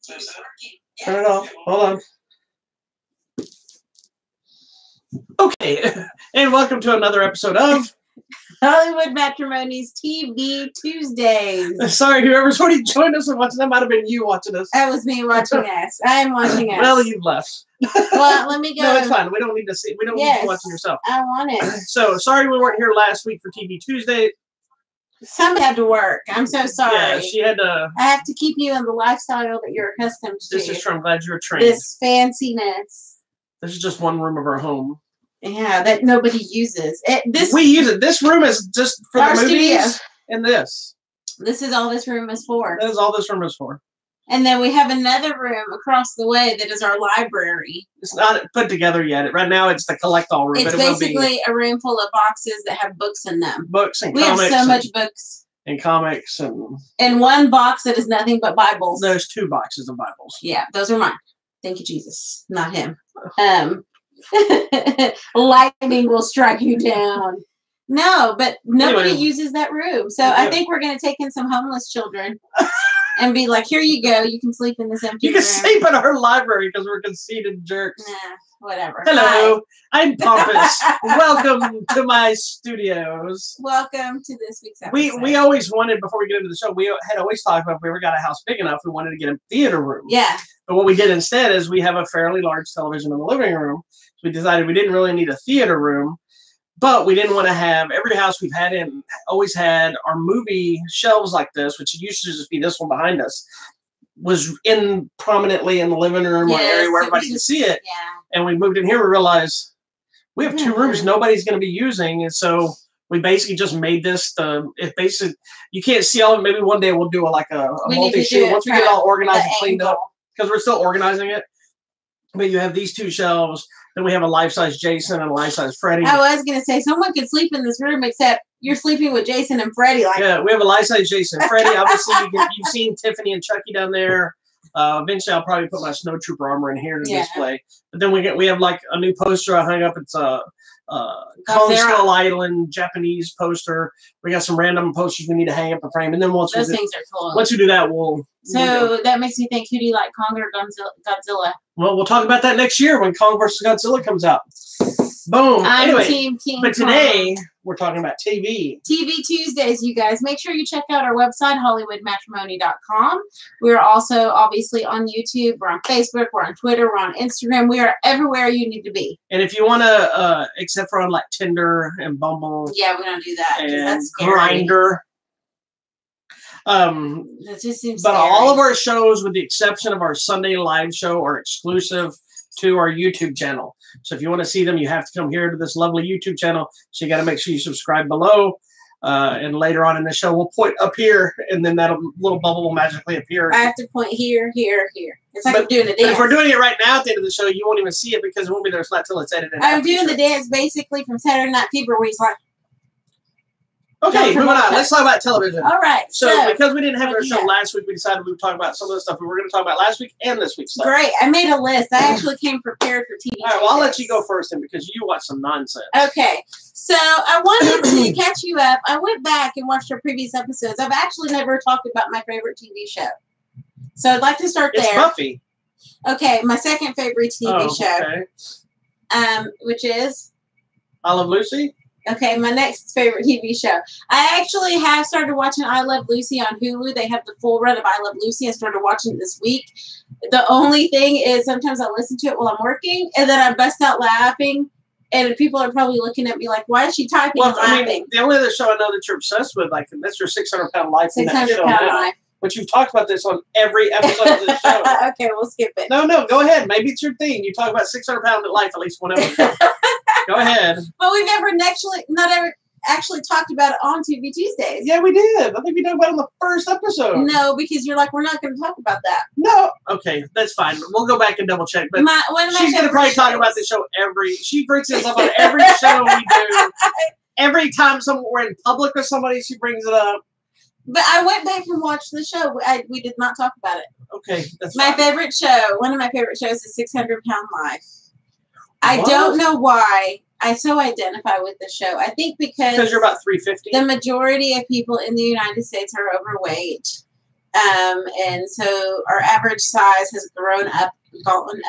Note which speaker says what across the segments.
Speaker 1: Turn it off. Hold on. Okay, and welcome to another episode of
Speaker 2: Hollywood Matrimony's TV Tuesdays.
Speaker 1: Sorry, whoever's already joined us and watching, that might have been you watching us.
Speaker 2: That was me watching us. I am watching us.
Speaker 1: Well, you've left.
Speaker 2: Well, let me go.
Speaker 1: No, it's fine. We don't need to see. We don't need you watching yourself.
Speaker 2: I want it.
Speaker 1: So, sorry we weren't here last week for TV Tuesday.
Speaker 2: Somebody had to work. I'm so sorry.
Speaker 1: Yeah, she had to.
Speaker 2: I have to keep you in the lifestyle that you're accustomed to.
Speaker 1: This is true. I'm glad you were trained.
Speaker 2: This fanciness.
Speaker 1: This is just one room of our home.
Speaker 2: Yeah, that nobody uses.
Speaker 1: We use it. This room is just for the movies
Speaker 2: studio.
Speaker 1: And this.
Speaker 2: This is all this room is for.
Speaker 1: That is all this room is for.
Speaker 2: And then we have another room across the way that is our library.
Speaker 1: It's not put together yet. Right now, it's the collect-all room.
Speaker 2: It's basically a room full of boxes that have books in them.
Speaker 1: Books and
Speaker 2: comics. We have so much books.
Speaker 1: And comics and...
Speaker 2: And one box that is nothing but Bibles.
Speaker 1: There's 2 boxes of Bibles.
Speaker 2: Yeah, those are mine. Thank you, Jesus. Not him. Lightning will strike you down. No, but nobody uses that room. So I think we're going to take in some homeless children and be like, here you go. You can sleep in this empty room.
Speaker 1: You can sleep in our library because we're conceited jerks.
Speaker 2: Nah, whatever.
Speaker 1: Hello. Hi. I'm Pompous. Welcome to my studios.
Speaker 2: Welcome to this week's episode.
Speaker 1: We always wanted, before we get into the show, we had always talked about if we ever got a house big enough, we wanted to get a theater room.
Speaker 2: Yeah.
Speaker 1: But what we did instead is we have a fairly large television in the living room. So we decided we didn't really need a theater room, but we didn't want to have every house we've had in always had our movie shelves like this, which used to just be this one behind us, was in prominently in the living room or area where everybody could see it.
Speaker 2: Yeah.
Speaker 1: And we moved in here, we realized we have 2 rooms nobody's going to be using. And so we basically just made this you can't see all of it. Maybe one day we'll do a multi-shoot once we get it all organized and cleaned up, because we're still organizing it. But you have these 2 shelves. Then we have a life-size Jason and a life-size Freddy.
Speaker 2: I was going to say, someone could sleep in this room, except you're sleeping with Jason and Freddy.
Speaker 1: Yeah, we have a life-size Jason and Freddy. Obviously, you've seen Tiffany and Chucky down there. Eventually, I'll probably put my Snow Trooper armor in here to display. But then we have like a new poster I hung up. It's a Kong Skull Island Japanese poster. We got some random posters we need to hang up a frame. And then once
Speaker 2: things are cool.
Speaker 1: Once we do that, we'll...
Speaker 2: So that makes me think, who do you like, Kong or Godzilla?
Speaker 1: Well, we'll talk about that next year when Kong vs. Godzilla comes out. Boom.
Speaker 2: I'm Team King
Speaker 1: But today, we're talking about TV.
Speaker 2: TV Tuesdays, you guys. Make sure you check out our website, HollywoodMatrimony.com. We're also obviously on YouTube. We're on Facebook. We're on Twitter. We're on Instagram. We are everywhere you need to be.
Speaker 1: And if you want to, except for on like Tinder and Bumble.
Speaker 2: Yeah, we don't do that.
Speaker 1: And
Speaker 2: that's scary.
Speaker 1: Grindr.
Speaker 2: That just seems
Speaker 1: but
Speaker 2: scary.
Speaker 1: all of our shows, with the exception of our Sunday live show, are exclusive to our YouTube channel. So if you want to see them, you have to come here to this lovely YouTube channel. So you got to make sure you subscribe below. And later on in the show, we'll point up here, and then that little bubble will magically appear.
Speaker 2: I have to point here, here, here. It's like I'm doing a dance.
Speaker 1: If we're doing it right now at the end of the show, you won't even see it because it won't be there until it's edited.
Speaker 2: I'm doing the dance basically from Saturday Night Fever, where he's like,
Speaker 1: okay, moving on. Let's talk about television.
Speaker 2: All right.
Speaker 1: So because we didn't have our show last week, we decided we would talk about some of the stuff we were going to talk about last week and this week's stuff.
Speaker 2: Great. I made a list. I actually came prepared for TV.
Speaker 1: All right, well, I'll let you go first then, because you watch some nonsense.
Speaker 2: Okay. So I wanted to catch you up. I went back and watched our previous episodes. I've actually never talked about my favorite TV show. So I'd like to start there.
Speaker 1: It's Buffy.
Speaker 2: Okay, my second favorite TV show.
Speaker 1: Okay.
Speaker 2: Which is?
Speaker 1: I Love Lucy?
Speaker 2: Okay, my next favorite TV show. I actually have started watching I Love Lucy on Hulu. They have the full run of I Love Lucy. I started watching it this week. The only thing is sometimes I listen to it while I'm working, and then I bust out laughing, and people are probably looking at me like, why is she typing and laughing?
Speaker 1: I mean, the only other show I know that you're obsessed with, like, that's your 600-pound life.
Speaker 2: 600-pound life.
Speaker 1: But you've talked about this on every episode of this show.
Speaker 2: Okay, we'll skip it.
Speaker 1: No, go ahead. Maybe it's your thing. You talk about 600-pound life at least one episode. Go ahead.
Speaker 2: But we've not ever actually talked about it on TV Tuesdays.
Speaker 1: Yeah, we did. I think we talked about it in the first episode.
Speaker 2: No, because you're like, we're not going to talk about that.
Speaker 1: No. Okay, that's fine. We'll go back and double check. But she's going to probably talk about the show she brings this up on every show we do. Every time we're in public with somebody, she brings it up.
Speaker 2: But I went back and watched the show. We did not talk about it.
Speaker 1: Okay, that's
Speaker 2: my favorite show. One of my favorite shows is 600-Pound Life. I don't know why I so identify with the show. I think because
Speaker 1: you're about 350.
Speaker 2: The majority of people in the United States are overweight. And so our average size has gone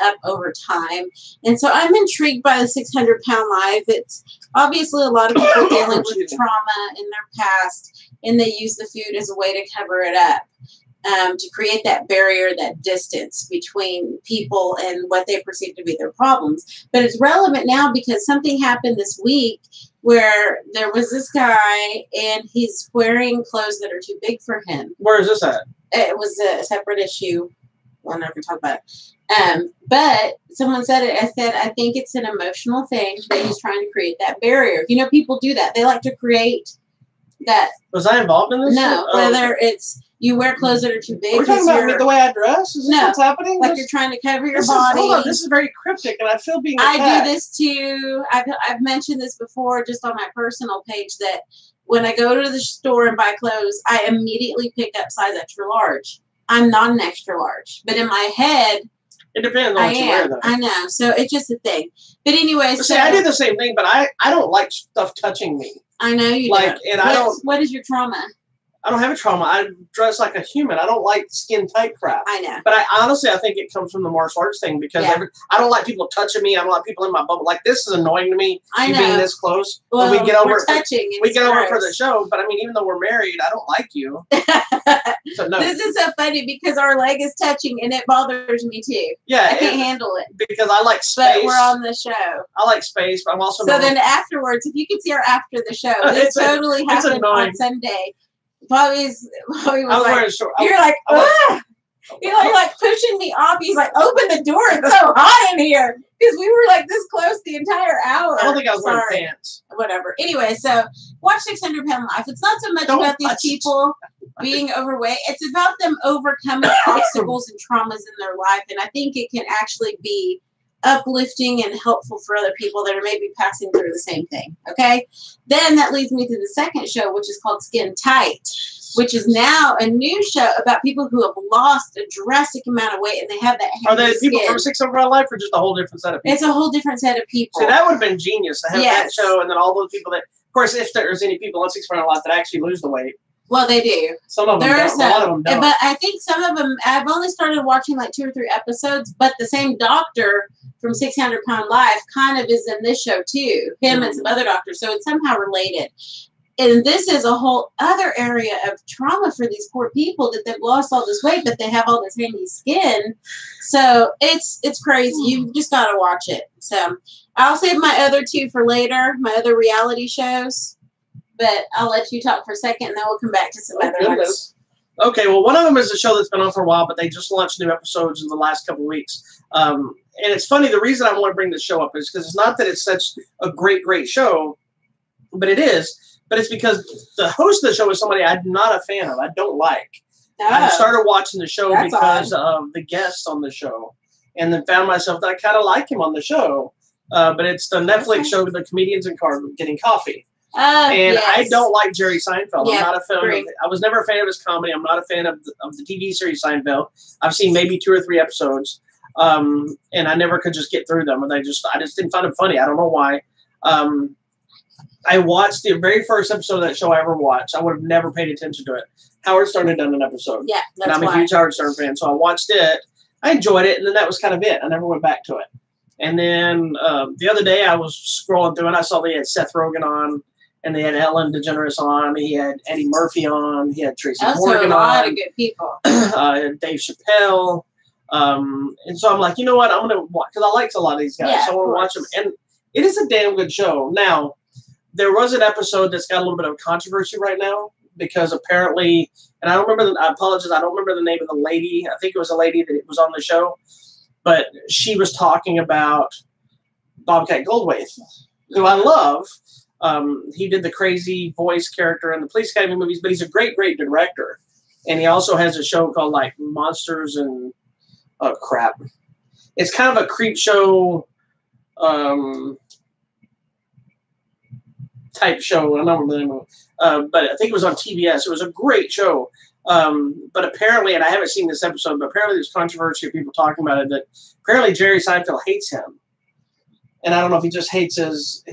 Speaker 2: up over time. And so I'm intrigued by the 600-pound life. It's obviously a lot of people dealing with trauma in their past, and they use the food as a way to cover it up, to create that barrier, that distance between people and what they perceive to be their problems. But it's relevant now because something happened this week where there was this guy and he's wearing clothes that are too big for him.
Speaker 1: Where is this at?
Speaker 2: It was a separate issue. Well, I'm not going to talk about it. But someone said it. I think it's an emotional thing that he's trying to create that barrier. You know, people do that. They like to create that.
Speaker 1: Was I involved in this?
Speaker 2: No, whether it's you wear clothes that are too big.
Speaker 1: We're talking about the way I dress? Is this what's happening?
Speaker 2: Like you're trying to cover your body.
Speaker 1: Hold on, this is very cryptic, and I feel being attacked.
Speaker 2: I do this too. I've mentioned this before just on my personal page that when I go to the store and buy clothes, I immediately pick up size extra large. I'm not an extra large, but in my head,
Speaker 1: it depends on what you wear, though.
Speaker 2: I know, so it's just a thing. But anyway,
Speaker 1: see, I do the same thing, but I don't like stuff touching me.
Speaker 2: I know you
Speaker 1: don't. And
Speaker 2: what is your trauma?
Speaker 1: I don't have a trauma. I dress like a human. I don't like skin tight crap.
Speaker 2: I know.
Speaker 1: But I think it comes from the martial arts thing because I don't like people touching me. I don't like people in my bubble. Like, this is annoying to me.
Speaker 2: I know.
Speaker 1: Being this close.
Speaker 2: Well,
Speaker 1: we get over it.
Speaker 2: We
Speaker 1: get over it for the show. But I mean, even though we're married, I don't like you. So no.
Speaker 2: This is so funny because our leg is touching and it bothers me too.
Speaker 1: Yeah.
Speaker 2: I can't handle it.
Speaker 1: Because I like space.
Speaker 2: But we're on the show.
Speaker 1: I like space, but I'm also
Speaker 2: then afterwards, if you could see our after the show, this totally happened on Sunday. Bobby was like, you're like, ah! You're like pushing me off. He's like, open the door. It's so hot in here. Because we were like this close the entire hour.
Speaker 1: I don't think I was wearing pants.
Speaker 2: Whatever. Anyway, so watch 600-Pound Life. It's not so much about these people being overweight. It's about them overcoming obstacles and traumas in their life. And I think it can actually be uplifting and helpful for other people that are maybe passing through the same thing. Okay? Then that leads me to the second show, which is called Skin Tight, which is now a new show about people who have lost a drastic amount of weight and they have that
Speaker 1: Are they people from 600-Pound Life or just a whole different set of people?
Speaker 2: It's a whole different set of people.
Speaker 1: See, that would have been genius to have that show and then all those people that, of course, if there's any people on 600-Pound Life that actually lose the weight.
Speaker 2: Well, they do.
Speaker 1: Some of them don't. A lot of them don't.
Speaker 2: But I think some of them, I've only started watching like 2 or 3 episodes, but the same doctor from 600-Pound Life kind of is in this show too. Him and some other doctors. So it's somehow related. And this is a whole other area of trauma for these poor people that they've lost all this weight, but they have all this handy skin. So it's crazy. You just got to watch it. So I'll save my other 2 for later, my other reality shows. But I'll let you talk for a second, and then we'll come back to some other ones.
Speaker 1: Okay, well, one of them is a show that's been on for a while, but they just launched new episodes in the last couple of weeks. And it's funny, the reason I want to bring this show up is because it's not that it's such a great, great show, but it is. But it's because the host of the show is somebody I'm not a fan of. I don't like. I started watching the show because of the guests on the show, and then found myself that I kind of like him on the show. But it's the Netflix show, The Comedians in Cars Getting Coffee. I don't like Jerry Seinfeld. I'm not a fan of it. I was never a fan of his comedy. I'm not a fan of the TV series Seinfeld. I've seen maybe 2 or 3 episodes, and I never could just get through them. And I just didn't find it funny. I don't know why. I watched the very first episode of that show I ever watched. I would have never paid attention to it. Howard Stern had done an episode.
Speaker 2: Yeah,
Speaker 1: and I'm a huge Howard Stern fan, so I watched it. I enjoyed it, and then that was kind of it. I never went back to it. And then the other day I was scrolling through, and I saw they had Seth Rogen on. And they had Ellen DeGeneres on. He had Eddie Murphy on. He had Tracy Morgan on.
Speaker 2: A lot of good people.
Speaker 1: Dave Chappelle. And so I'm like, you know what? I'm going to watch, because I liked a lot of these guys.
Speaker 2: Yeah,
Speaker 1: so I want to watch them. And it is a damn good show. Now, there was an episode that's got a little bit of controversy right now because apparently, and I apologize, I don't remember the name of the lady. I think it was a lady that was on the show. But she was talking about Bobcat Goldthwait, who I love. He did the crazy voice character in the Police Academy movies, but he's a great, great director. And he also has a show called like Monsters and crap. It's kind of a creep show type show. I don't remember the name of it. But I think it was on TBS. It was a great show. But apparently, and I haven't seen this episode, but apparently there's controversy of people talking about it that apparently Jerry Seinfeld hates him. And I don't know if he just hates his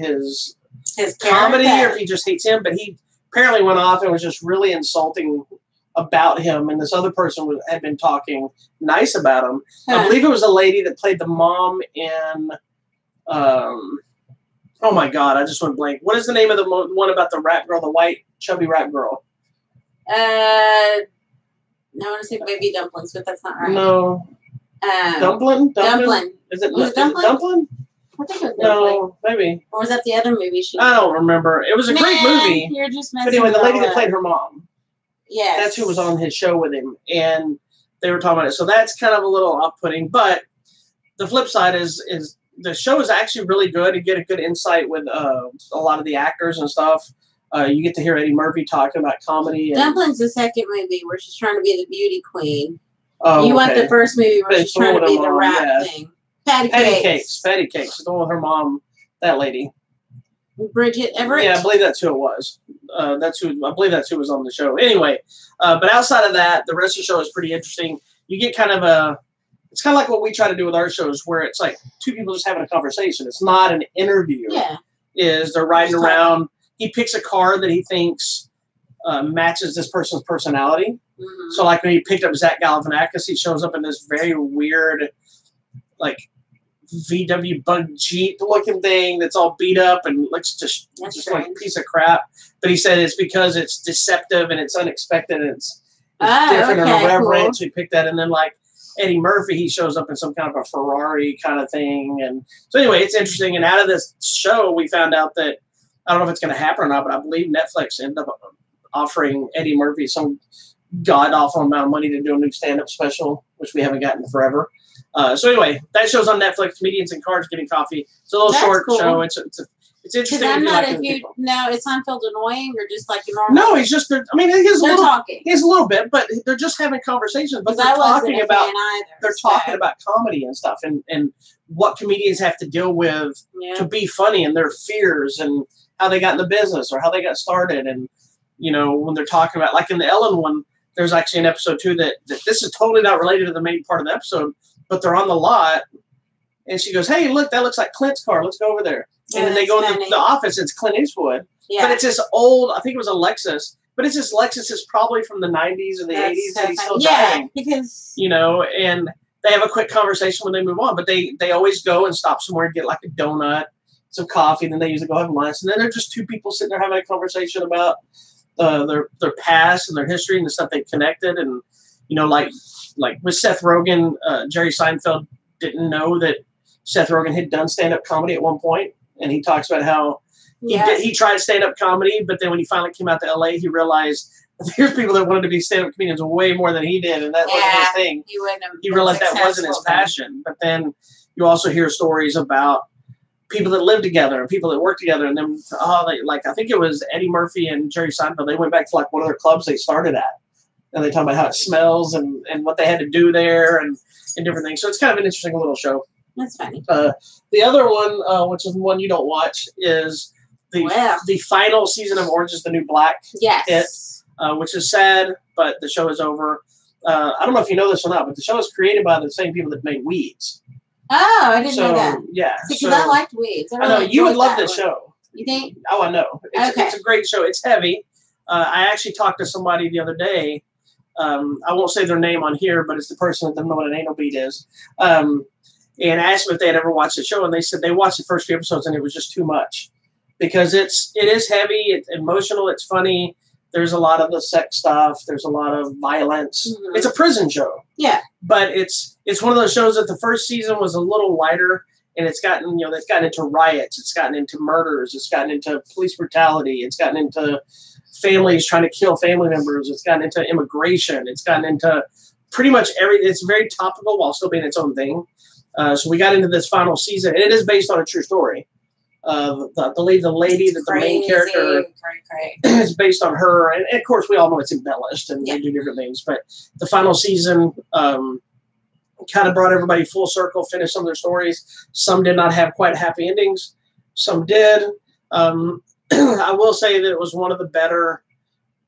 Speaker 1: comedy or if he just hates him, but he apparently went off and was just really insulting about him, and this other person had been talking nice about him.
Speaker 2: Huh.
Speaker 1: I believe it was a lady that played the mom in. Oh my God, I just went blank. What is the name of the one about the rap girl, the white chubby rap girl?
Speaker 2: I want to say Baby Dumplings, but that's not right.
Speaker 1: No. Dumpling? Is it Dumpling?
Speaker 2: I think it was Dumpling.
Speaker 1: No, maybe.
Speaker 2: Or was that the other movie she
Speaker 1: I don't remember. It was a great movie.
Speaker 2: You're just
Speaker 1: but anyway, the lady that played her mom.
Speaker 2: Yes.
Speaker 1: That's who was on his show with him. And they were talking about it. So that's kind of a little off-putting. But the flip side is the show is actually really good. You get a good insight with a lot of the actors and stuff. You get to hear Eddie Murphy talking about comedy. And
Speaker 2: Dumpling's the second movie where she's trying to be the beauty queen.
Speaker 1: Oh,
Speaker 2: you want the first movie where she's trying to be the rap thing. Patty Cakes.
Speaker 1: Patty Cakes. The one with her mom, that lady.
Speaker 2: Bridget Everett?
Speaker 1: Yeah, I believe that's who it was. I believe that's who was on the show. Anyway, but outside of that, the rest of the show is pretty interesting. You get kind of it's kind of like what we try to do with our shows, where it's like two people just having a conversation. It's not an interview.
Speaker 2: Yeah.
Speaker 1: They're riding around. He picks a car that he thinks matches this person's personality.
Speaker 2: Mm-hmm.
Speaker 1: So like when he picked up Zach Galifianakis, he shows up in this very weird, like VW bug Jeep looking thing that's all beat up and looks just like a piece of crap. But he said it's because it's deceptive and it's unexpected and it's different and irreverent. Cool. So he picked that. And then like Eddie Murphy, he shows up in some kind of a Ferrari kind of thing. And so anyway, it's interesting. And out of this show, we found out that, I don't know if it's going to happen or not, but I believe Netflix ended up offering Eddie Murphy some god-awful amount of money to do a new stand-up special, which we haven't gotten forever. So anyway, that show's on Netflix, Comedians and Cars Getting Coffee. It's a little short show. It's interesting.
Speaker 2: I'm not no, is Seinfeld annoying or just like a normal?
Speaker 1: No, he's just, I mean, he's
Speaker 2: talking.
Speaker 1: He's a little bit, but they're just having conversations. But they're talking about talking about comedy and stuff and what comedians have to deal with to be funny and their fears and how they got in the business or how they got started. And, you know, when they're talking about, like in the Ellen one, there's actually an episode too that this is totally not related to the main part of the episode, but they're on the lot and she goes, "Hey, look, that looks like Clint's car. Let's go over there." And then they go into the office. It's Clint Eastwood. Yeah. But it's this old, I think it was a Lexus, but it's this Lexus is probably from the 90s or the 80s and he's still driving.
Speaker 2: Because,
Speaker 1: you know, and they have a quick conversation when they move on, but they always go and stop somewhere and get like a donut, some coffee, and then they usually go have lunch. And then they're just two people sitting there having a conversation about their past and their history and the stuff they connected. And, you know, like with Seth Rogen, Jerry Seinfeld didn't know that Seth Rogen had done stand-up comedy at one point. And he talks about how he tried stand-up comedy, but then when he finally came out to LA, he realized there's people that wanted to be stand-up comedians way more than he did, and that wasn't his thing. He realized that wasn't his passion. But then you also hear stories about people that live together and people that work together, and then I think it was Eddie Murphy and Jerry Seinfeld. They went back to like one of their clubs they started at, and they talk about how it smells and what they had to do there and different things. So it's kind of an interesting little show.
Speaker 2: That's funny.
Speaker 1: The other one, which is one you don't watch, is the final season of Orange is the New Black.
Speaker 2: Yes.
Speaker 1: Which is sad, but the show is over. I don't know if you know this or not, but the show is created by the same people that made Weeds.
Speaker 2: Oh, I didn't know that.
Speaker 1: Yeah.
Speaker 2: Because I liked Weeds.
Speaker 1: I know. You would love this show.
Speaker 2: You think?
Speaker 1: Oh, I know. It's a great show. It's heavy. I actually talked to somebody the other day. I won't say their name on here, but it's the person that doesn't know what an anal bead is. And asked them if they had ever watched the show, and they said they watched the first few episodes and it was just too much because it is heavy, it's emotional, it's funny. There's a lot of the sex stuff. There's a lot of violence. Mm-hmm. It's a prison show. Yeah, but it's one of those shows that the first season was a little lighter, and it's gotten into riots, it's gotten into murders, it's gotten into police brutality, it's gotten into families trying to kill family members, it's gotten into immigration, it's gotten into pretty much everything. It's very topical while still being its own thing. So we got into this final season, and it is based on a true story. I believe the lady that the main character is based on her, and of course we all know it's embellished and they do different things. But the final season kind of brought everybody full circle, finished some of their stories. Some did not have quite happy endings. Some did. I will say that it was one of the better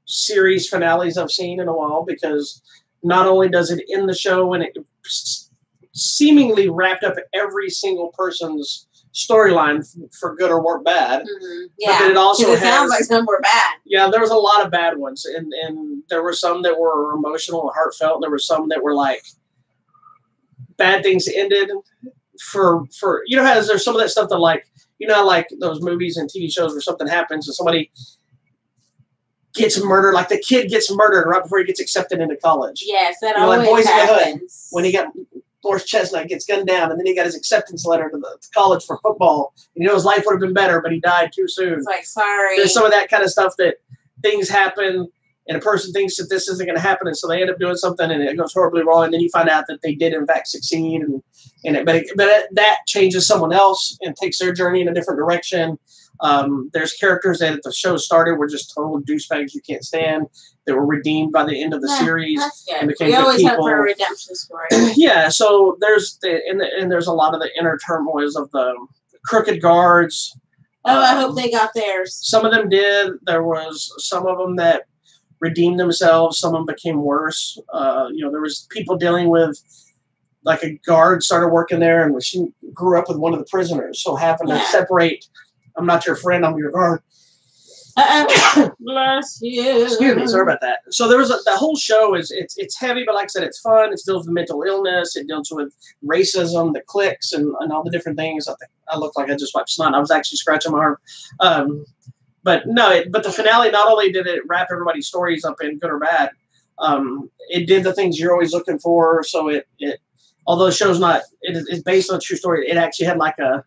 Speaker 1: series finales I've seen in a while because not only does it end the show and it seemingly wrapped up every single person's storyline for good or bad.
Speaker 2: Mm-hmm. Yeah,
Speaker 1: but then it also
Speaker 2: sounds like some were bad.
Speaker 1: Yeah, there was a lot of bad ones, and there were some that were emotional and heartfelt. And there were some that were like bad things ended for you know how there's some of that stuff that like you know like those movies and TV shows where something happens and somebody gets murdered, like the kid gets murdered right before he gets accepted into college.
Speaker 2: Yes, that always
Speaker 1: like Boys
Speaker 2: happens.
Speaker 1: In the Hood, when he got Forrest Chestnut gets gunned down, and then he got his acceptance letter to college for football. And his life would have been better, but he died too soon.
Speaker 2: It's like, sorry.
Speaker 1: There's some of that kind of stuff that things happen, and a person thinks that this isn't going to happen, and so they end up doing something, and it goes horribly wrong, and then you find out that they did in fact succeed, but that changes someone else and takes their journey in a different direction. There's characters that at the show started were just total douchebags you can't stand. They were redeemed by the end of the series.
Speaker 2: That's good.
Speaker 1: And became
Speaker 2: we always
Speaker 1: people.
Speaker 2: hope for a redemption story.
Speaker 1: Yeah, so there's there's a lot of the inner turmoils of the crooked guards.
Speaker 2: Oh, I hope they got theirs.
Speaker 1: Some of them did. There was some of them that redeemed themselves. Some of them became worse. There was people dealing with, like a guard started working there, and she grew up with one of the prisoners, so having to separate. I'm not your friend. I'm your guard.
Speaker 2: Bless you.
Speaker 1: Excuse me. Sorry about that. So there was the whole show is it's heavy, but like I said, it's fun. It deals with mental illness. It deals with racism, the cliques, and all the different things. I look like I just watched Snot. I was actually scratching my arm. But the finale, not only did it wrap everybody's stories up in good or bad, it did the things you're always looking for. So it although the show's it's based on a true story, it actually had like a.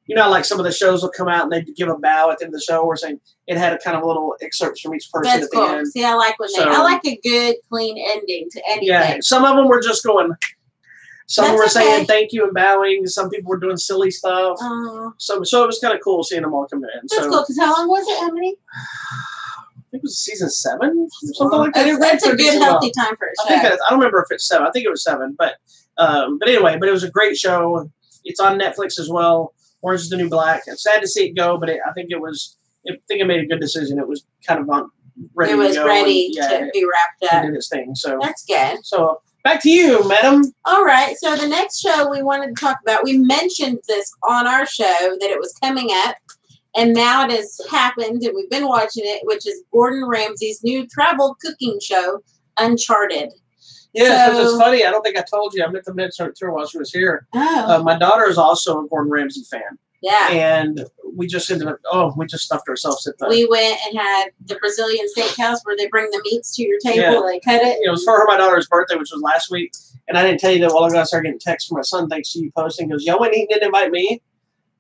Speaker 1: Like some of the shows will come out and they give a bow at the end of the show, or saying it had a kind of little excerpts from each person at the end.
Speaker 2: See, I like I like a good, clean ending to anything. Yeah,
Speaker 1: some of them were just going. Some were saying thank you and bowing. Some people were doing silly stuff. So it was kind of cool seeing them all come in.
Speaker 2: That's cool. Because how long was it? How many?
Speaker 1: I think it was season 7 or something like that.
Speaker 2: That's a good, healthy time for a show.
Speaker 1: I don't remember if it's 7. I think it was 7. But anyway, it was a great show. It's on Netflix as well. Orange is the New Black. It's sad to see it go, but I think it made a good decision. It was kind of ready to go. It was ready
Speaker 2: to be wrapped up.
Speaker 1: It did its thing. So
Speaker 2: that's good.
Speaker 1: So back to you, madam.
Speaker 2: All right. So the next show we wanted to talk about, we mentioned this on our show that it was coming up, and now it has happened, and we've been watching it, which is Gordon Ramsay's new travel cooking show, Uncharted.
Speaker 1: Yeah, so, it's funny. I don't think I told you. I meant to mention her while she was here.
Speaker 2: Oh.
Speaker 1: My daughter is also a Gordon Ramsay fan.
Speaker 2: Yeah.
Speaker 1: And we just ended up, we just stuffed ourselves at the...
Speaker 2: We went and had the Brazilian steakhouse where they bring the meats to your table and they cut it.
Speaker 1: It was for my daughter's birthday, which was last week. And I didn't tell you that while ago I started getting texts from my son thanks to you posting. He goes, y'all went eating and invite me?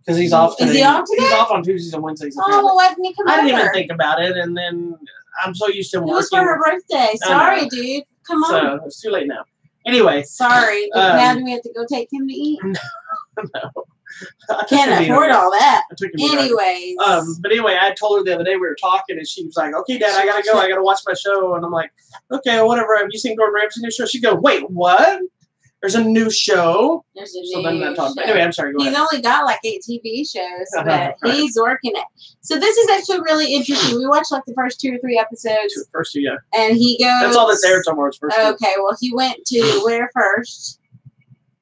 Speaker 1: Because he's off today.
Speaker 2: Is he off today?
Speaker 1: He's off on Tuesdays and Wednesdays.
Speaker 2: Oh, well, why didn't he come over?
Speaker 1: I didn't even think about it. And then I'm so used to working.
Speaker 2: It was for her birthday. Sorry, dude. Come on.
Speaker 1: So it's too late now. Anyway.
Speaker 2: Sorry. Now do we have to go take him to eat?
Speaker 1: No.
Speaker 2: I can't afford all that.
Speaker 1: Anyways. But anyway, I told her the other day we were talking, and she was like, okay, Dad, I got to go. I got to watch my show. And I'm like, okay, well, whatever. Have you seen Gordon Ramsay's new show? She'd go, wait, what? There's a new show.
Speaker 2: There's a new show.
Speaker 1: Anyway, I'm sorry. Go ahead.
Speaker 2: He's only got like 8 TV shows, but he's working it. So this is actually really interesting. We watched like the first 2 or 3 episodes.
Speaker 1: First 2, yeah.
Speaker 2: And he goes.
Speaker 1: That's all that's there tomorrow. First.
Speaker 2: Okay, well, he went to where first?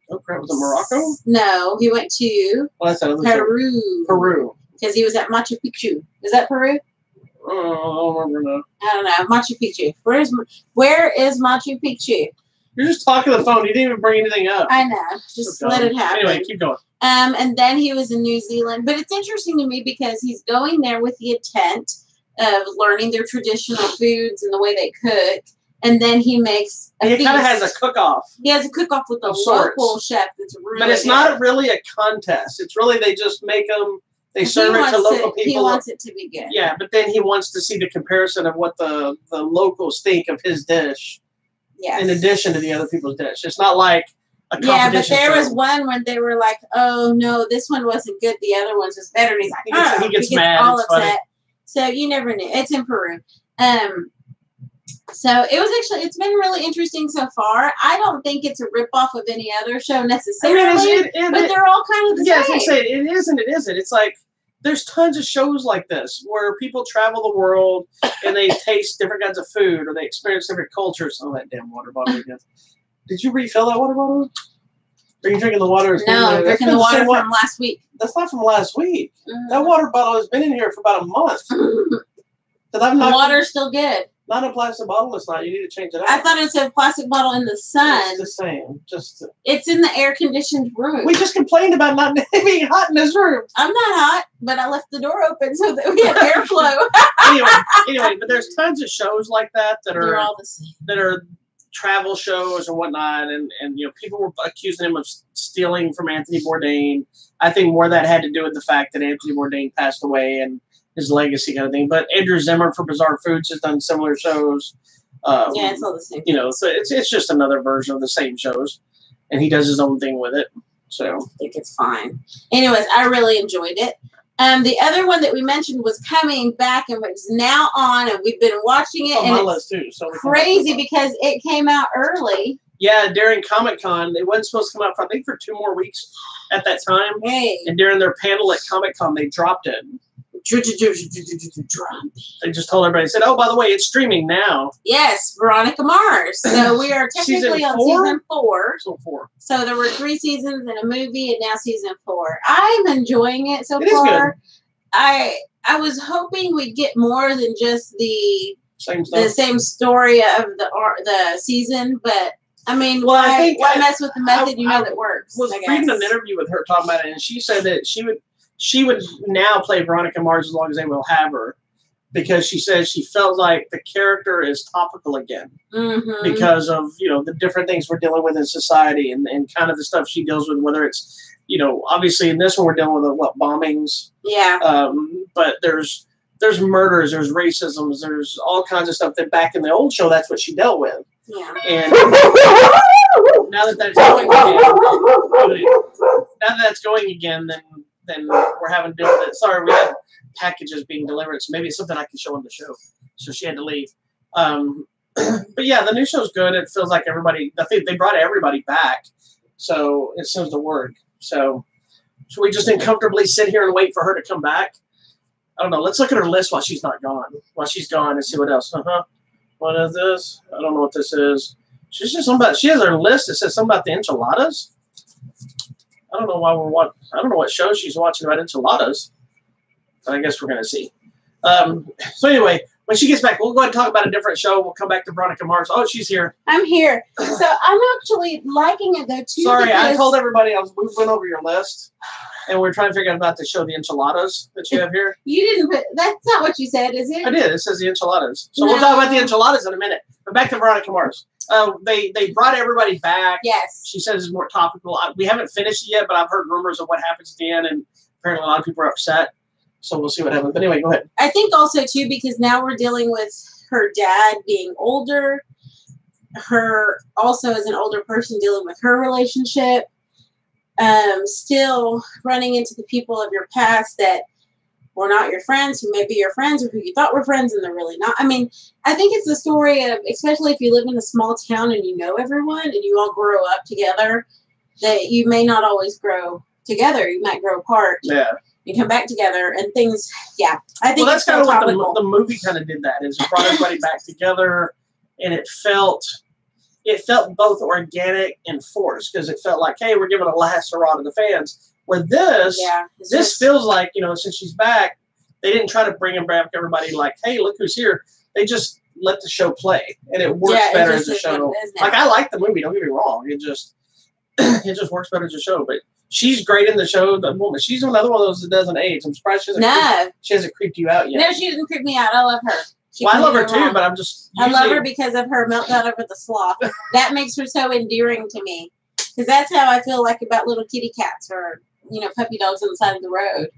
Speaker 1: Oh crap! Was it Morocco?
Speaker 2: No, he went to Peru.
Speaker 1: Peru.
Speaker 2: Because he was at Machu Picchu. Is that Peru?
Speaker 1: I don't remember now.
Speaker 2: I don't know. Machu Picchu. Where is Machu Picchu?
Speaker 1: You're just talking on the phone. You didn't even bring anything up.
Speaker 2: I know. Just let it happen.
Speaker 1: Anyway, keep going.
Speaker 2: And then he was in New Zealand. But it's interesting to me because he's going there with the intent of learning their traditional foods and the way they cook. And then he makes a feast.
Speaker 1: He kind of has a cook-off.
Speaker 2: He has a cook-off with a local chef that's really
Speaker 1: But it's not really a contest. It's really they just make them, they serve it to local people.
Speaker 2: He wants it to be good.
Speaker 1: Yeah, but then he wants to see the comparison of what the locals think of his dish.
Speaker 2: Yes.
Speaker 1: In addition to the other people's dish. It's not like a competition.
Speaker 2: Yeah, but there was one when they were like, oh, no, this one wasn't good. The other one's just better. And he's like,
Speaker 1: he gets mad.
Speaker 2: All upset. Funny. So you never knew. It's in Peru. So it was actually, it's been really interesting so far. I don't think it's a ripoff of any other show necessarily, but they're all kind of the same.
Speaker 1: Yeah, I say it is and it isn't. It's like there's tons of shows like this where people travel the world and they taste different kinds of food or they experience different cultures. Oh, that damn water bottle again. Did you refill that water bottle? Are you drinking the water?
Speaker 2: No, I'm drinking the water from last week.
Speaker 1: That's not from last week. That water bottle has been in here for about a month.
Speaker 2: The water's still good.
Speaker 1: Not a plastic bottle. It's not. You need to change it out.
Speaker 2: I thought it said plastic bottle in the sun.
Speaker 1: It's the same.
Speaker 2: It's in the air-conditioned room.
Speaker 1: We just complained about not being hot in this room.
Speaker 2: I'm not hot, but I left the door open so that we have airflow.
Speaker 1: anyway, but there's tons of shows like that
Speaker 2: They're all the same.
Speaker 1: That are travel shows and whatnot, and people were accusing him of stealing from Anthony Bourdain. I think more of that had to do with the fact that Anthony Bourdain passed away and his legacy kind of thing. But Andrew Zimmern for Bizarre Foods has done similar shows.
Speaker 2: Yeah, it's all the same.
Speaker 1: So it's just another version of the same shows, and he does his own thing with it. So
Speaker 2: I think it's fine. Anyways, I really enjoyed it. The other one that we mentioned was coming back and was now on, and we've been watching it.
Speaker 1: On my list too. So
Speaker 2: crazy because it came out early.
Speaker 1: Yeah, during Comic-Con, it wasn't supposed to come out for I think for 2 more weeks at that time.
Speaker 2: Hey.
Speaker 1: And during their panel at Comic-Con, they dropped it. They just told everybody, said, "Oh, by the way, it's streaming now."
Speaker 2: Yes, Veronica Mars. So we are technically on season 4. So there were 3 seasons and a movie, and now season 4. I'm enjoying it so far. I was hoping we'd get more than just the same story of the season, but I mean, why mess with the method that works?
Speaker 1: I was reading an interview with her talking about it, and she said that she would now play Veronica Mars as long as they will have her, because she says she felt like the character is topical again because of the different things we're dealing with in society and kind of the stuff she deals with, whether it's obviously in this one we're dealing with bombings, but there's murders, there's racism, there's all kinds of stuff that back in the old show that's what she dealt with.
Speaker 2: Yeah.
Speaker 1: And now that that's going again, then we're having to deal with it. Sorry, we had packages being delivered, so maybe it's something I can show on the show. So she had to leave. But yeah, the new show's good. It feels like everybody. I think they brought everybody back, so it seems to work. So should we just uncomfortably sit here and wait for her to come back? I don't know. Let's look at her list while she's not gone. While she's gone, and see what else. What is this? I don't know what this is. She's just something about. She has her list that says something about the enchiladas. I don't know why I don't know what show she's watching about enchiladas. I guess we're gonna see. So anyway, when she gets back, we'll go ahead and talk about a different show. We'll come back to Veronica Mars. Oh, she's here.
Speaker 2: I'm here. So I'm actually liking it though too.
Speaker 1: Sorry, I told everybody we went over your list, and we're trying to figure out about the show, the enchiladas that you have here.
Speaker 2: You didn't put. That's not what you said, is it?
Speaker 1: I did. It says the enchiladas. So we'll talk about the enchiladas in a minute. But back to Veronica Mars. They brought everybody back.
Speaker 2: Yes.
Speaker 1: She says it's more topical. We haven't finished it yet, but I've heard rumors of what happens at the end, and apparently a lot of people are upset. So we'll see what happens. But anyway, go ahead.
Speaker 2: I think also too because now we're dealing with her dad being older. Her also as an older person dealing with her relationship. Still running into the people of your past that were not your friends, who may be your friends, or who you thought were friends and they're really not. I mean, I think it's the story of, especially if you live in a small town and you know everyone and you all grow up together, that you may not always grow together. You might grow apart.
Speaker 1: Yeah.
Speaker 2: You come back together and things, I think
Speaker 1: that's kind of what the movie kind of did that, is it brought everybody back together, and it felt both organic and forced, because it felt like, hey, we're giving a last hurrah to the fans. With this, this feels like, since she's back, they didn't try to bring back everybody like, hey, look who's here. They just let the show play, and it works better as a show. Like, I like the movie, don't get me wrong. It just works better as a show. But she's great in the show. The woman, she's another one of those that doesn't age. I'm surprised she hasn't creeped you out yet.
Speaker 2: No, she didn't creep me out. I love her.
Speaker 1: I love her too, but I'm just.
Speaker 2: I love her because of her meltdown over the sloth. That makes her so endearing to me, because that's how I feel like about little kitty cats or puppy dogs on the side of the road.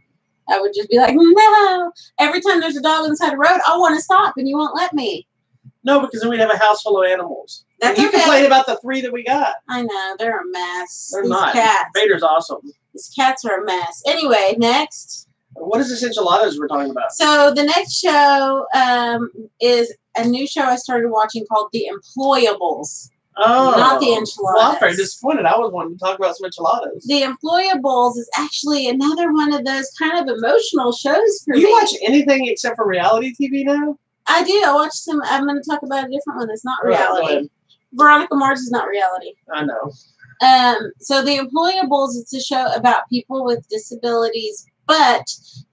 Speaker 2: I would just be like, no. Every time there's a dog on the side of the road, I want to stop, and you won't let me. No,
Speaker 1: because then we'd have a house full of animals.
Speaker 2: That's
Speaker 1: you complain about the 3 that we got.
Speaker 2: I know, they're a mess.
Speaker 1: They're not. Cats. Vader's awesome.
Speaker 2: These cats are a mess. Anyway, next.
Speaker 1: What is this enchiladas we're talking about?
Speaker 2: So the next show is a new show I started watching called The Employables.
Speaker 1: Oh.
Speaker 2: Not the enchiladas.
Speaker 1: Well, I'm very disappointed. I was wanting to talk about some enchiladas.
Speaker 2: The Employables is actually another one of those kind of emotional shows for me.
Speaker 1: Do you watch anything except for reality TV now?
Speaker 2: I do. I watch some. I'm going to talk about a different one that's not reality. Veronica Mars is not reality.
Speaker 1: I know.
Speaker 2: So the Employables, it's a show about people with disabilities, but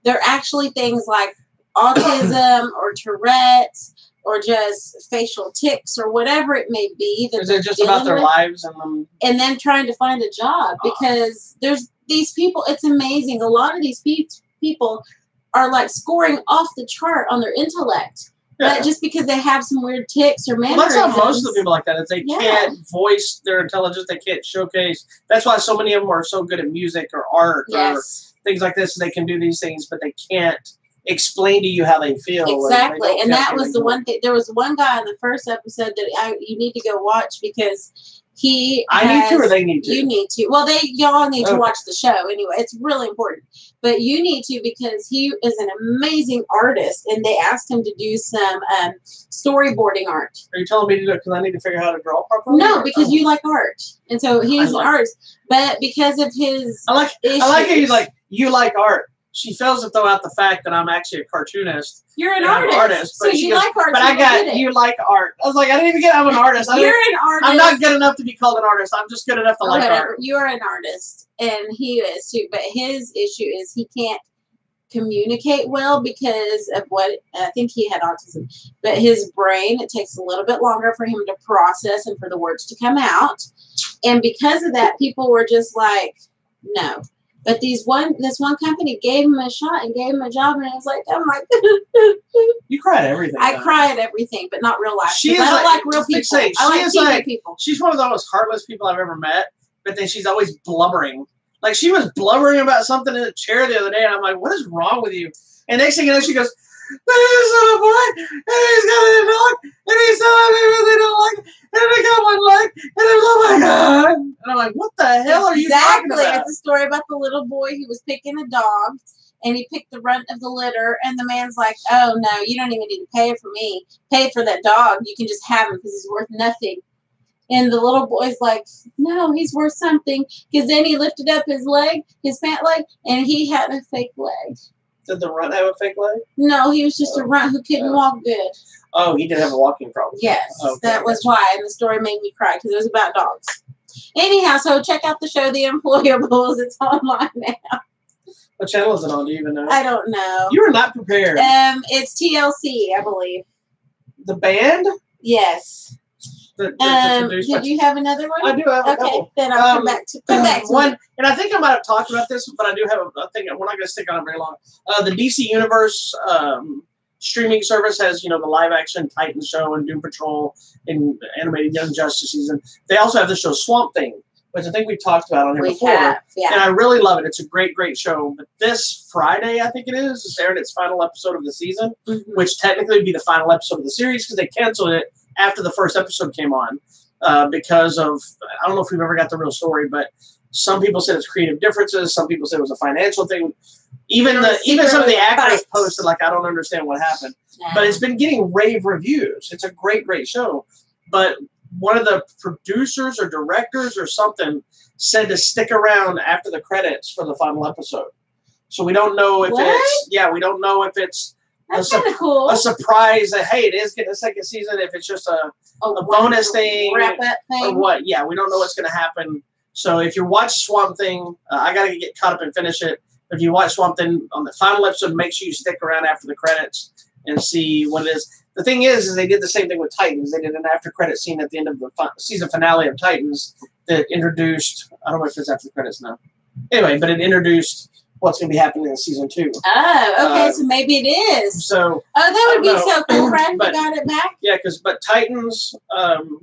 Speaker 2: they're actually things like autism or Tourette's or just facial tics or whatever it may be.
Speaker 1: Is it just about their lives
Speaker 2: and then trying to find a job? Because there's these people. It's amazing. A lot of these people are like scoring off the chart on their intellect.
Speaker 1: Yeah.
Speaker 2: But just because they have some weird tics or mannerisms.
Speaker 1: Well, that's how most of the people like that is they can't voice their intelligence. They can't showcase. That's why so many of them are so good at music or art or things like this. They can do these things, but they can't explain to you how they feel.
Speaker 2: Exactly. And that was the one thing. There was one guy in the first episode that you need to go watch because I
Speaker 1: need to, or they need to?
Speaker 2: You need to. Well, y'all need to watch the show anyway. It's really important. But you need to because he is an amazing artist, and they asked him to do some storyboarding art.
Speaker 1: Are you telling me to do it because I need to figure out how to draw properly?
Speaker 2: No, because you like art, and so he's an artist. But because of his,
Speaker 1: I like it. He's like, you like art. She fails to throw out the fact that I'm actually a cartoonist.
Speaker 2: You're an artist. So you like art.
Speaker 1: But you like art. I was like, I didn't even get I'm an artist.
Speaker 2: You're an artist.
Speaker 1: I'm not good enough to be called an artist. I'm just good enough to like art.
Speaker 2: You're an artist. And he is too. But his issue is he can't communicate well because of what, I think he had autism. But his brain, it takes a little bit longer for him to process and for the words to come out. And because of that, people were just like, no. But this one company gave him a shot and gave him a job, and I was like, oh my God.
Speaker 1: You cry at everything.
Speaker 2: I cry at everything, but not real life.
Speaker 1: I
Speaker 2: don't like real people. I like TV people.
Speaker 1: She's one of the most heartless people I've ever met, but then she's always blubbering. Like she was blubbering about something in a chair the other day, and I'm like, what is wrong with you? And next thing you know, she goes, there's a boy, and he's got a dog, and he's telling me really don't like it, and they got one leg, and there's, oh my God. And I'm like, what the hell are you talking about?
Speaker 2: Exactly. It's a story about the little boy who was picking a dog, and he picked the runt of the litter, and the man's like, oh no, you don't even need to pay for me. Pay for that dog. You can just have him because he's worth nothing. And the little boy's like, no, he's worth something. Because then he lifted up his leg, his pant leg, and he had a fake leg.
Speaker 1: Did the runt have a fake leg?
Speaker 2: No, he was just a runt who couldn't walk good.
Speaker 1: Oh, he did have a walking problem.
Speaker 2: Yes, that was why. And the story made me cry because it was about dogs. Anyhow, so check out the show, The Employables. It's online now.
Speaker 1: What channel is it on? Do you even know?
Speaker 2: I don't know.
Speaker 1: You were not prepared.
Speaker 2: It's TLC, I believe.
Speaker 1: The band?
Speaker 2: Yes. Did you have another one?
Speaker 1: I do have a couple.
Speaker 2: Then I'll come back to
Speaker 1: one. And I think I might have talked about this, but I do have a thing. We're not going to stick on it very long. The DC Universe streaming service has, the live action Titans show and Doom Patrol and animated Young Justice season. They also have the show Swamp Thing, which I think we talked about on here before.
Speaker 2: Yeah.
Speaker 1: And I really love it. It's a great, great show. But this Friday, I think it is, it's airing its final episode of the season, which technically would be the final episode of the series because they canceled it after the first episode came on because of, I don't know if we've ever got the real story, but some people said it's creative differences. Some people said it was a financial thing. Even some of the actors posted, like, I don't understand what happened. Yeah. But it's been getting rave reviews. It's a great, great show. But one of the producers or directors or something said to stick around after the credits for the final episode. So we don't know if we don't know if it's
Speaker 2: that's kind of cool.
Speaker 1: A surprise that, hey, it is getting a second season, if it's just a bonus thing,
Speaker 2: wrap-up thing
Speaker 1: or what. Yeah, we don't know what's going to happen. So if you watch Swamp Thing, I got to get caught up and finish it. If you watch Swamp Thing on the final episode, make sure you stick around after the credits and see what it is. The thing is they did the same thing with Titans. They did an after-credit scene at the end of the season finale of Titans that introduced, I don't know if it's after the credits now. Anyway, but it introduced what's going to be happening in season 2.
Speaker 2: Oh, okay, so maybe it is.
Speaker 1: So,
Speaker 2: that would be so cool, Brad. You got it back?
Speaker 1: Yeah, but Titans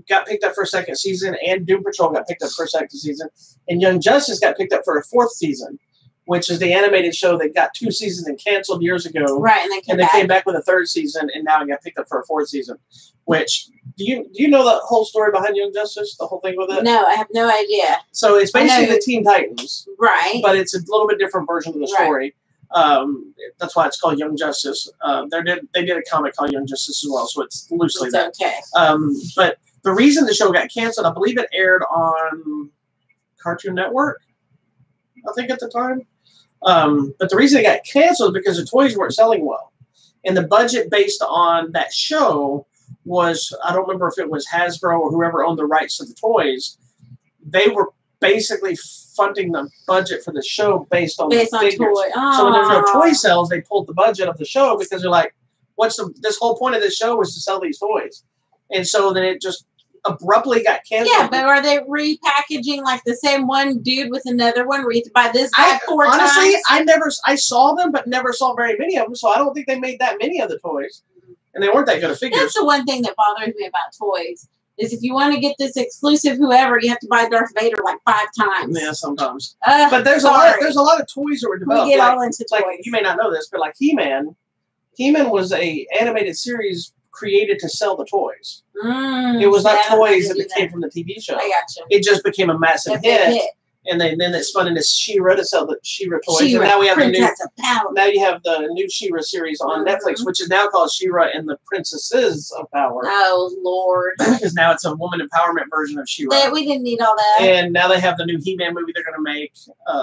Speaker 1: got picked up for a second season, and Doom Patrol got picked up for a second season, and Young Justice got picked up for a 4th season, which is the animated show that got 2 seasons and canceled years ago.
Speaker 2: Right, and they
Speaker 1: came back with a 3rd season, and now it got picked up for a 4th season. Which do you know the whole story behind Young Justice? The whole thing with it?
Speaker 2: No, I have no idea.
Speaker 1: So it's basically the Teen Titans,
Speaker 2: right?
Speaker 1: But it's a little bit different version of the story. That's why it's called Young Justice. They did a comic called Young Justice as well, so it's loosely that.
Speaker 2: Okay.
Speaker 1: But the reason the show got canceled, I believe it aired on Cartoon Network, I think at the time. But the reason it got canceled is because the toys weren't selling well, and the budget based on that show was, I don't remember if it was Hasbro or whoever owned the rights to the toys. They were basically funding the budget for the show based on figures.
Speaker 2: Toy.
Speaker 1: So when there's no toy sales, they pulled the budget of the show because they're like, this whole point of this show was to sell these toys. And so then it just abruptly got canceled.
Speaker 2: Yeah, but are they repackaging like the same one dude with another one where you have to buy this guy four
Speaker 1: honestly,
Speaker 2: times?
Speaker 1: I saw them, but never saw very many of them. So I don't think they made that many of the toys. And they weren't that good of figures.
Speaker 2: That's the one thing that bothers me about toys. Is if you want to get this exclusive whoever, you have to buy Darth Vader like 5 times.
Speaker 1: Yeah, sometimes. But there's a lot of toys that were developed.
Speaker 2: We get all into toys.
Speaker 1: Like, you may not know this, but like He-Man was a animated series created to sell the toys. It was not toys that came from the TV show.
Speaker 2: I gotcha.
Speaker 1: It just became a massive hit. And then it spun into She-Ra to sell the She-Ra toys. And now we have now you have the new She-Ra series on Netflix, which is now called She-Ra and the Princesses of Power.
Speaker 2: Oh, Lord.
Speaker 1: Because now it's a woman empowerment version of She-Ra.
Speaker 2: We didn't need all that.
Speaker 1: And now they have the new He-Man movie they're going to make,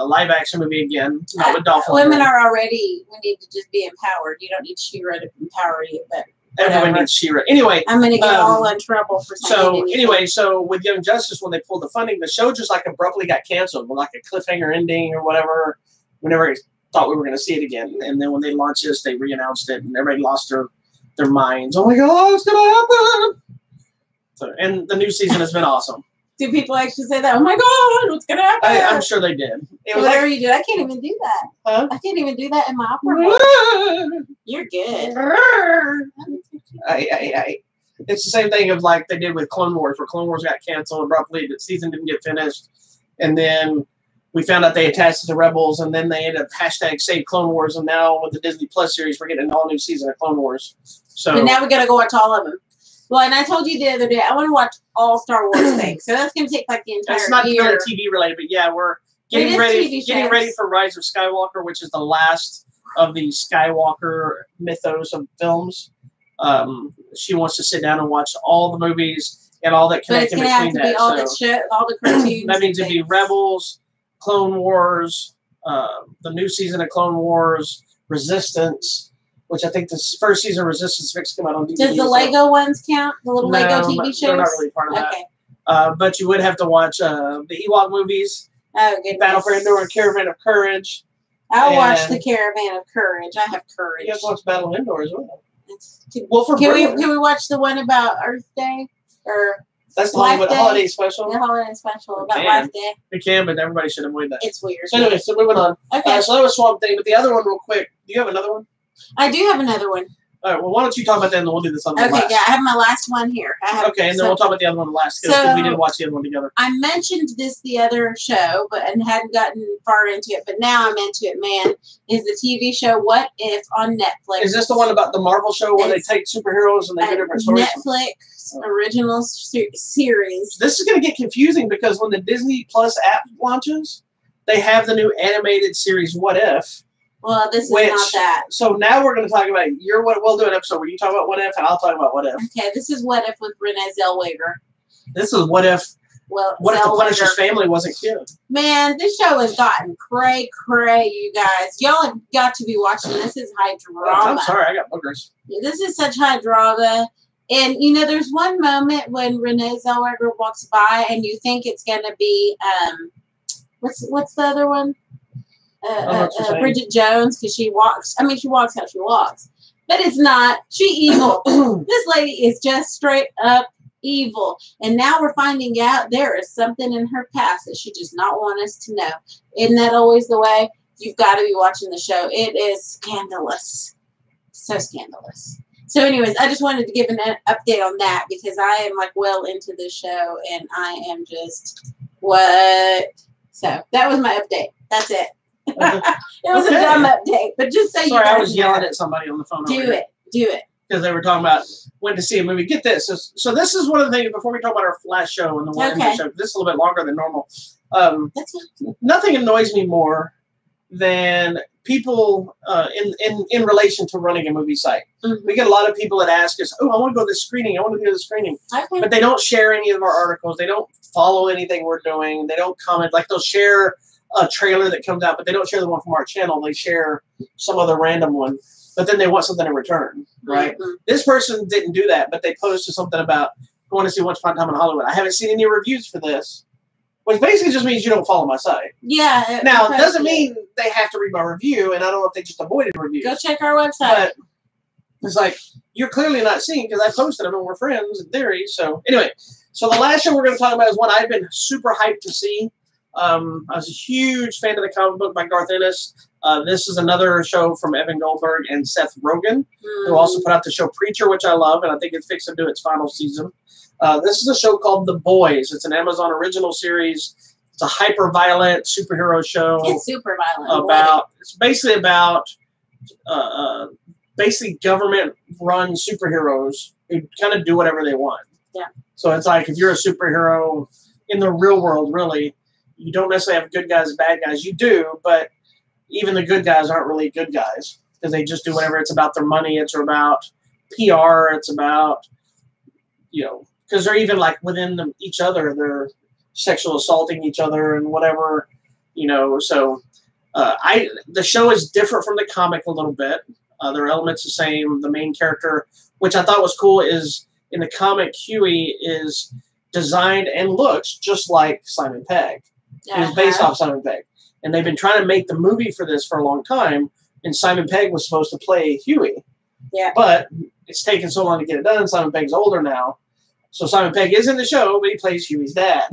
Speaker 1: live action movie again, not with Dolph Lundgren.
Speaker 2: Women are already, we need to just be empowered. You don't need She-Ra to empower you, but
Speaker 1: everyone needs She-Ra. Anyway,
Speaker 2: I'm going to get all in trouble for saying anything.
Speaker 1: So with Young Justice, when they pulled the funding, the show just like abruptly got canceled with like a cliffhanger ending or whatever. We never thought we were going to see it again. And then when they launched this, they re-announced it, and everybody lost their minds. Oh my God, it's going to happen! So, and the new season has been awesome.
Speaker 2: Do people actually say that? Oh my God, what's going to happen?
Speaker 1: I'm sure they did. It was
Speaker 2: whatever you did. I can't even do that.
Speaker 1: Huh?
Speaker 2: I can't even do that in my opera voice. You're good.
Speaker 1: It's the same thing of like they did with Clone Wars, where Clone Wars got canceled abruptly. The season didn't get finished. And then we found out they attached it to Rebels, and then they ended up #Save Clone Wars. And now with the Disney Plus series, we're getting an all-new season of Clone Wars. So
Speaker 2: but now we got to go watch all of them. Well, and I told you the other day, I want to watch all Star Wars things. So that's going to take like the entire year.
Speaker 1: It's not really TV related, but yeah, we're getting ready for Rise of Skywalker, which is the last of the Skywalker mythos of films. She wants to sit down and watch all the movies and all that connect in between that.
Speaker 2: All the cartoons.
Speaker 1: That means it'd be Rebels, Clone Wars, the new season of Clone Wars, Resistance, which I think this first season of Resistance fixed come out on DVD.
Speaker 2: Does the Lego ones count? The little Lego TV shows?
Speaker 1: They're not really part of that. But you would have to watch the Ewok movies.
Speaker 2: Oh, goodness.
Speaker 1: Battle for Endor and Caravan of Courage.
Speaker 2: I'll watch the Caravan of Courage. I have courage.
Speaker 1: You have to watch Battle of Endor as well.
Speaker 2: Can we watch the one about Earth Day? Or
Speaker 1: that's the one with the holiday special?
Speaker 2: The holiday special about Life Day.
Speaker 1: We can, but everybody should avoid that.
Speaker 2: It's weird.
Speaker 1: So anyway, so moving on.
Speaker 2: Okay.
Speaker 1: So that was Swamp Thing, but the other one real quick. Do you have another one?
Speaker 2: I do have another one.
Speaker 1: All right, well, why don't you talk about that, and then we'll do this on the last.
Speaker 2: Okay, yeah, I have my last one here.
Speaker 1: And then we'll talk about the other one last, because we didn't watch the other one together.
Speaker 2: I mentioned this the other show, and hadn't gotten far into it, but now I'm into it, man, is the TV show What If on Netflix.
Speaker 1: Is this the one about the Marvel show where they take superheroes and they do different stories?
Speaker 2: Netflix original series.
Speaker 1: This is going to get confusing, because when the Disney Plus app launches, they have the new animated series What If.
Speaker 2: Well, this is not that.
Speaker 1: So now we're going to talk about we'll do an episode where you talk about What If and I'll talk about What If.
Speaker 2: Okay, this is What If with Renee Zellweger.
Speaker 1: This is What If.
Speaker 2: Well,
Speaker 1: what if the Punisher's family wasn't killed?
Speaker 2: Man, this show has gotten cray, you guys. Y'all have got to be watching. This is high drama.
Speaker 1: I'm sorry, I got boogers.
Speaker 2: This is such high drama. And, there's one moment when Renee Zellweger walks by and you think it's going to be, what's the other one? Bridget Jones, because she walks how she walks. But it's not. She evil. This lady is just straight up evil. And now we're finding out there is something in her past that she does not want us to know. Isn't that always the way? You've got to be watching the show. It is scandalous. So scandalous. So anyways, I just wanted to give an update on that, because I am like well into this show and I am just what? So that was my update. That's it. It was a dumb update, but just so you guys
Speaker 1: I was yelling at somebody on the phone.
Speaker 2: Do it.
Speaker 1: Because they were talking about when to see a movie. Get this. So this is one of the things, before we talk about our Flash show and the one show, this is a little bit longer than normal. Nothing annoys me more than people in relation to running a movie site. Mm-hmm. We get a lot of people that ask us, I want to go to this screening. I want to go to the screening. Okay. But they don't share any of our articles. They don't follow anything we're doing. They don't comment. Like, they'll share a trailer that comes out, but they don't share the one from our channel. They share some other random one, but then they want something in return, right? Mm-hmm. This person didn't do that, but they posted something about, I want to see Once Upon a Time in Hollywood. I haven't seen any reviews for this. Which basically just means you don't follow my site.
Speaker 2: Yeah.
Speaker 1: Now, it doesn't mean they have to read my review, and I don't know if they just avoided reviews.
Speaker 2: Go check our website.
Speaker 1: But it's like, you're clearly not seeing because I posted them and we're friends in theory. So, anyway. So, the last show we're going to talk about is one I've been super hyped to see. I was a huge fan of the comic book by Garth Ennis. This is another show from Evan Goldberg and Seth Rogen, who also put out the show Preacher, which I love, and I think it's fixed to do its final season. This is a show called The Boys. It's an Amazon original series. It's a hyper-violent superhero show.
Speaker 2: It's super violent.
Speaker 1: It's basically about government-run superheroes who kind of do whatever they want.
Speaker 2: Yeah.
Speaker 1: So it's like if you're a superhero in the real world, really, you don't necessarily have good guys and bad guys. You do, but even the good guys aren't really good guys because they just do whatever. It's about their money. It's about PR. It's about, because they're even like within each other, they're sexual assaulting each other and whatever, So the show is different from the comic a little bit. There are elements the same. The main character, which I thought was cool, is in the comic, Huey is designed and looks just like Simon Pegg. He's based off Simon Pegg. And they've been trying to make the movie for this for a long time, and Simon Pegg was supposed to play Huey.
Speaker 2: Yeah.
Speaker 1: But it's taken so long to get it done. Simon Pegg's older now. So Simon Pegg is in the show, but he plays Huey's dad.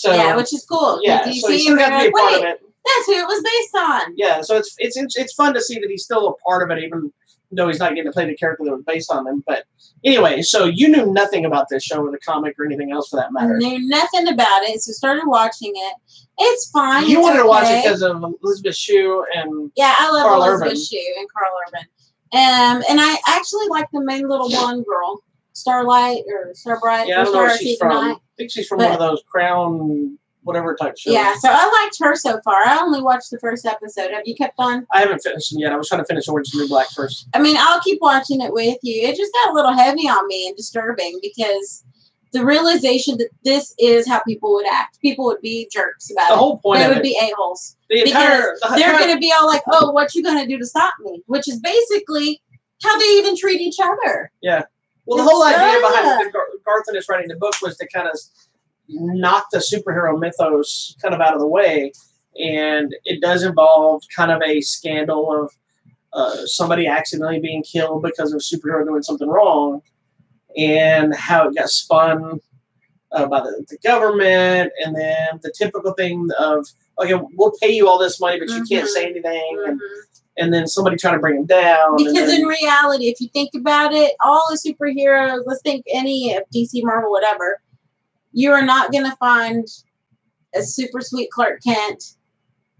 Speaker 2: Yeah, which is cool.
Speaker 1: Yeah, so he's still got to be a part of it.
Speaker 2: That's who it was based on.
Speaker 1: Yeah, so it's fun to see that he's still a part of it, even though he's not getting to play the character that was based on him. But anyway, so you knew nothing about this show or the comic or anything else for that matter.
Speaker 2: Knew nothing about it, so started watching it. It's fine.
Speaker 1: You wanted to watch it because of Elizabeth Shue and
Speaker 2: I love
Speaker 1: Carl
Speaker 2: Elizabeth
Speaker 1: Urban.
Speaker 2: Shue and Carl Urban. And I actually like the main little blonde girl, Starlight or Starbright.
Speaker 1: Yeah, I don't know where she's from.
Speaker 2: 9.
Speaker 1: I think she's from one of those Crown whatever type shows.
Speaker 2: Yeah, so I liked her so far. I only watched the first episode. Have you kept on?
Speaker 1: I haven't finished them yet. I was trying to finish Orange is the New Black first.
Speaker 2: I mean, I'll keep watching it with you. It just got a little heavy on me and disturbing because the realization that this is how people would act. People would be jerks about it.
Speaker 1: The whole point
Speaker 2: they
Speaker 1: of
Speaker 2: would
Speaker 1: it.
Speaker 2: be a-holes.
Speaker 1: They're
Speaker 2: going to be all like, oh, what you going to do to stop me? Which is basically how they even treat each other.
Speaker 1: Yeah. Well, the whole idea behind Garth Ennis writing the book was to kind of knock the superhero mythos kind of out of the way. And it does involve kind of a scandal of somebody accidentally being killed because of a superhero doing something wrong, and how it got spun by the government, and then the typical thing of, okay, we'll pay you all this money, but you can't say anything, and then somebody trying to bring him down.
Speaker 2: Because in reality, if you think about it, all the superheroes, let's think any of DC, Marvel, whatever, you are not going to find a super sweet Clark Kent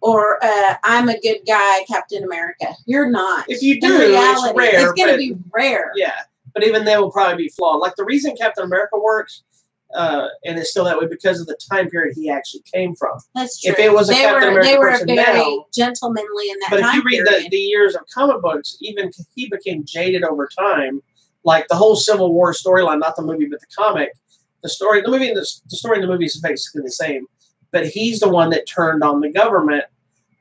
Speaker 2: or I'm a good guy Captain America. You're not.
Speaker 1: If you do,
Speaker 2: in reality,
Speaker 1: it's rare.
Speaker 2: It's going to be rare.
Speaker 1: Yeah, but even they will probably be flawed. Like the reason Captain America works, and it's still that way because of the time period he actually came from.
Speaker 2: That's true.
Speaker 1: If it was a Captain America person
Speaker 2: they were very
Speaker 1: now,
Speaker 2: gentlemanly in that
Speaker 1: but
Speaker 2: time
Speaker 1: if you read the years of comic books, even he became jaded over time. Like the whole Civil War storyline, not the movie, but the comic. The story in the movie is basically the same, but he's the one that turned on the government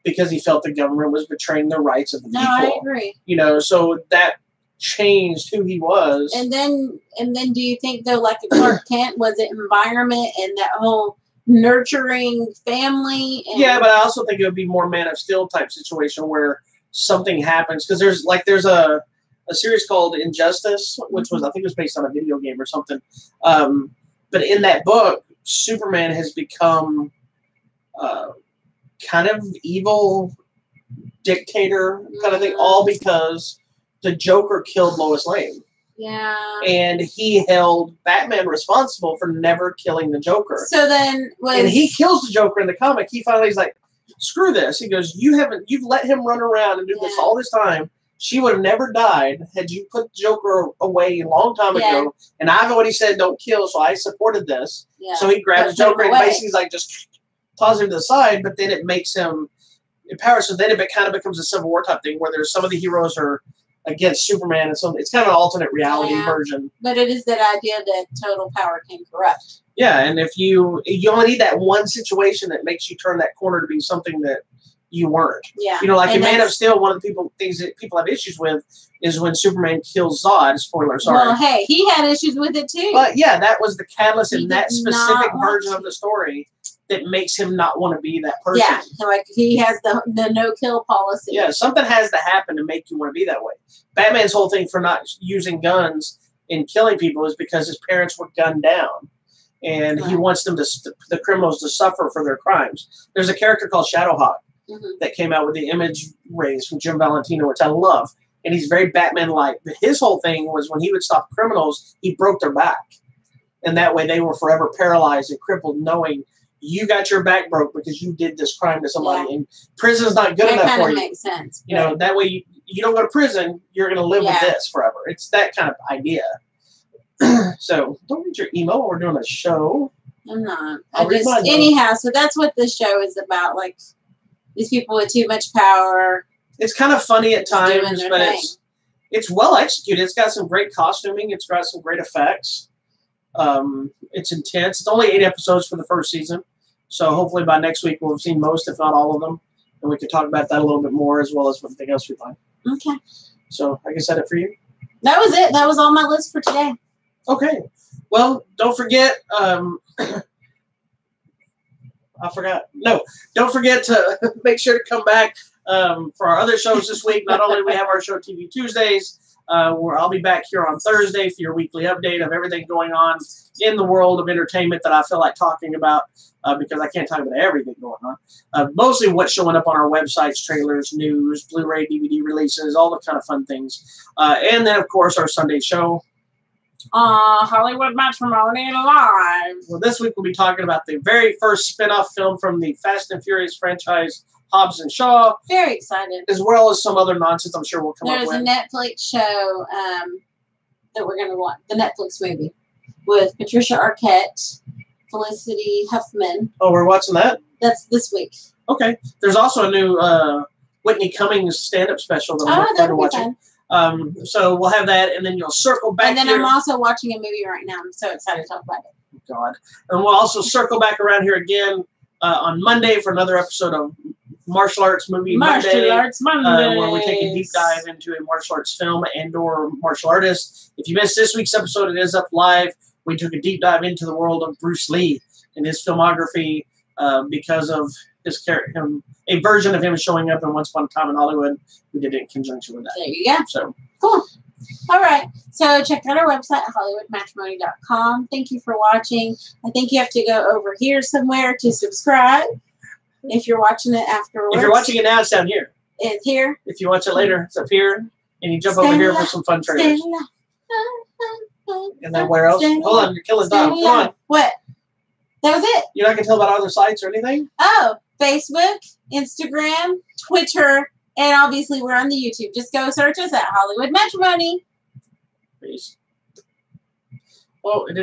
Speaker 1: because he felt the government was betraying the rights of the people.
Speaker 2: No, I agree.
Speaker 1: So that changed who he was.
Speaker 2: And then do you think though, like a Clark Kent, was it environment and that whole nurturing family?
Speaker 1: Yeah, but I also think it would be more Man of Steel type situation where something happens because there's a series called Injustice, which was I think it was based on a video game or something. But in that book, Superman has become kind of evil dictator kind of thing, all because the Joker killed Lois Lane.
Speaker 2: Yeah.
Speaker 1: And he held Batman responsible for never killing the Joker.
Speaker 2: So then
Speaker 1: and he kills the Joker in the comic. He finally is like, screw this. He goes, you've let him run around and do this all this time. She would have never died had you put the Joker away a long time ago. And I've already said don't kill, so I supported this. Yeah. So he grabs the Joker and basically like just tosses him to the side, but then it makes him empowered. So then it kind of becomes a Civil War type thing where there's some of the heroes are against Superman and some. It's kind of an alternate reality version.
Speaker 2: But it is that idea that total power can corrupt.
Speaker 1: Yeah, and if you only need that one situation that makes you turn that corner to be something that you weren't.
Speaker 2: Yeah.
Speaker 1: Like in Man of Steel, one of the things that people have issues with is when Superman kills Zod. Spoiler, sorry.
Speaker 2: Well, hey, he had issues with it too.
Speaker 1: But yeah, that was the catalyst in that specific version of the story that makes him not want to be that person.
Speaker 2: Yeah, like he has the no-kill policy.
Speaker 1: Yeah, something has to happen to make you want to be that way. Batman's whole thing for not using guns and killing people is because his parents were gunned down. And he wants them the criminals to suffer for their crimes. There's a character called Shadowhawk that came out with the Image raise from Jim Valentino, which I love. And he's very Batman-like. But his whole thing was when he would stop criminals, he broke their back. And that way they were forever paralyzed and crippled, knowing you got your back broke because you did this crime to somebody. Yeah. And prison's not good enough for you. That makes sense. You know, that way you don't go to prison, you're going to live with this forever. It's that kind of idea. So don't read your email when we're doing a show.
Speaker 2: I'm not. Anyhow, so that's what this show is about. Like these people with too much power. It's kind of funny at times, but it's well executed. It's got some great costuming. It's got some great effects. It's intense. It's only 8 episodes for the first season. So hopefully by next week we'll have seen most, if not all of them. And we can talk about that a little bit more as well as everything else we find. Okay. So I guess that's it for you. That was it. That was all my list for today. Okay. Well, don't forget, I forgot. No, don't forget to make sure to come back for our other shows this week. Not only do we have our show TV Tuesdays, where I'll be back here on Thursday for your weekly update of everything going on in the world of entertainment that I feel like talking about because I can't talk about everything going on. Mostly what's showing up on our websites, trailers, news, Blu-ray, DVD releases, all the kind of fun things. And then, of course, our Sunday show. Hollywood Matrimony Live. Well, this week we'll be talking about the very first spin-off film from the Fast and Furious franchise, Hobbs and Shaw. Very excited. As well as some other nonsense I'm sure we'll come up with. There's a Netflix show that we're going to watch, the Netflix movie, with Patricia Arquette, Felicity Huffman. Oh, we're watching that? That's this week. Okay. There's also a new Whitney Cummings stand-up special that we're going to watch. So we'll have that, and then you'll circle back. And then I'm also watching a movie right now. I'm so excited to talk about it. God. And we'll also circle back around here again on Monday for another episode of Martial Arts Movie Monday. Arts Monday. Where we take a deep dive into a martial arts film and or martial artist. If you missed this week's episode, it is up live. We took a deep dive into the world of Bruce Lee and his filmography because of his character, a version of him showing up in Once Upon a Time in Hollywood. We did it in conjunction with that. There you go. So cool. All right. So check out our website at hollywoodmatrimony.com. Thank you for watching. I think you have to go over here somewhere to subscribe. If you're watching it afterwards. If you're watching it now, it's down here. It's here. If you watch it later, it's up here. And you jump over here for some fun trailers. And then where else? Hold on, you're killing time. Come on. What? That was it. You're not going to tell about other sites or anything? Oh, Facebook, Instagram, Twitter, and obviously we're on the YouTube. Just go search us at Hollywood Matrimony. Peace. Well, it didn't.